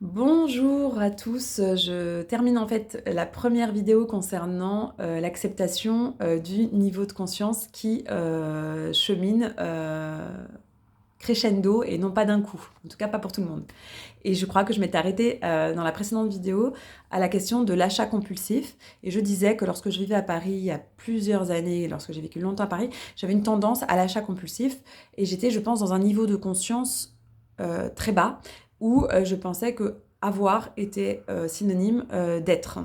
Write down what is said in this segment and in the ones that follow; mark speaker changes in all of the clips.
Speaker 1: Bonjour à tous, je termine en fait la première vidéo concernant l'acceptation du niveau de conscience qui chemine crescendo et non pas d'un coup, en tout cas pas pour tout le monde. Et je crois que je m'étais arrêtée dans la précédente vidéo à la question de l'achat compulsif et je disais que lorsque je vivais à Paris il y a plusieurs années, lorsque j'ai vécu longtemps à Paris, j'avais une tendance à l'achat compulsif et j'étais, je pense, dans un niveau de conscience très bas où je pensais que avoir était synonyme d'être.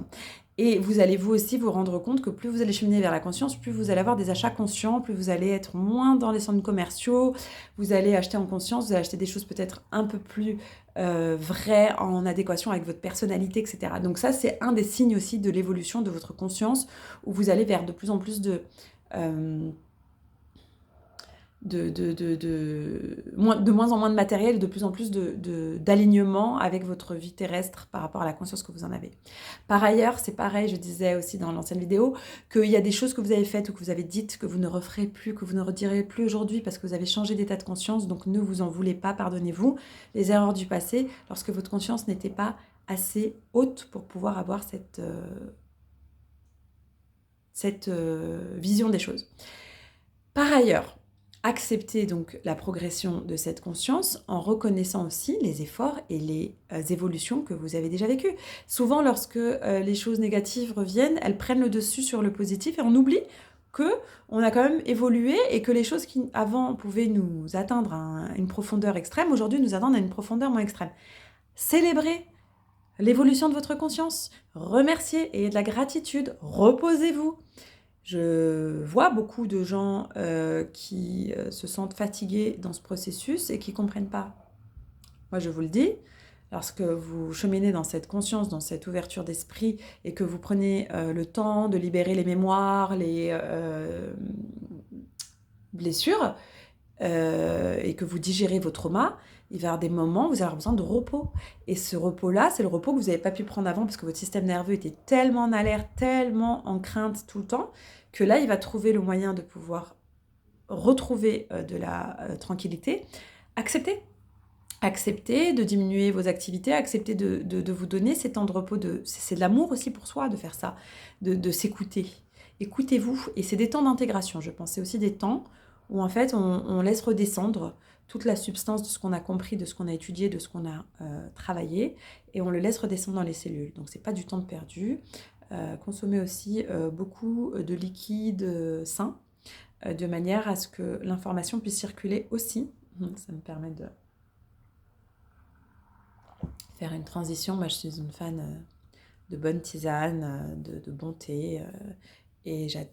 Speaker 1: Et vous allez vous aussi vous rendre compte que plus vous allez cheminer vers la conscience, plus vous allez avoir des achats conscients, plus vous allez être moins dans les centres commerciaux, vous allez acheter en conscience, vous allez acheter des choses peut-être un peu plus vraies, en adéquation avec votre personnalité, etc. Donc ça, c'est un des signes aussi de l'évolution de votre conscience, où vous allez vers de plus en plus euh, de moins en moins de matériel et de plus en plus d'alignement avec votre vie terrestre par rapport à la conscience que vous en avez. Par ailleurs, c'est pareil, je disais aussi dans l'ancienne vidéo, qu'il y a des choses que vous avez faites ou que vous avez dites que vous ne referez plus, que vous ne redirez plus aujourd'hui parce que vous avez changé d'état de conscience, donc ne vous en voulez pas, pardonnez-vous. Les erreurs du passé, lorsque votre conscience n'était pas assez haute pour pouvoir avoir cette vision des choses. Par ailleurs, accepter donc la progression de cette conscience en reconnaissant aussi les efforts et les évolutions que vous avez déjà vécues. Souvent, lorsque les choses négatives reviennent, elles prennent le dessus sur le positif et on oublie que on a quand même évolué et que les choses qui avant pouvaient nous atteindre à une profondeur extrême, aujourd'hui nous attendent à une profondeur moins extrême. Célébrez l'évolution de votre conscience, remerciez, ayez de la gratitude, reposez-vous. Je vois beaucoup de gens qui se sentent fatigués dans ce processus et qui ne comprennent pas. Moi, je vous le dis, lorsque vous cheminez dans cette conscience, dans cette ouverture d'esprit et que vous prenez le temps de libérer les mémoires, les blessures et que vous digérez vos traumas, il va y avoir des moments où vous allez avoir besoin de repos. Et ce repos-là, c'est le repos que vous n'avez pas pu prendre avant parce que votre système nerveux était tellement en alerte, tellement en crainte tout le temps, que là, il va trouver le moyen de pouvoir retrouver de la tranquillité. Acceptez. Acceptez de diminuer vos activités, acceptez de vous donner ces temps de repos. C'est de l'amour aussi pour soi de faire ça, de s'écouter. Écoutez-vous. Et c'est des temps d'intégration, je pense. C'est aussi des temps où en fait on laisse redescendre toute la substance de ce qu'on a compris, de ce qu'on a étudié, de ce qu'on a travaillé, et on le laisse redescendre dans les cellules. Donc c'est pas du temps de perdu. Consommez aussi beaucoup de liquides sains, de manière à ce que l'information puisse circuler aussi. Ça me permet de faire une transition. Moi, je suis une fan de bonne tisane, de bon thé, et j'adore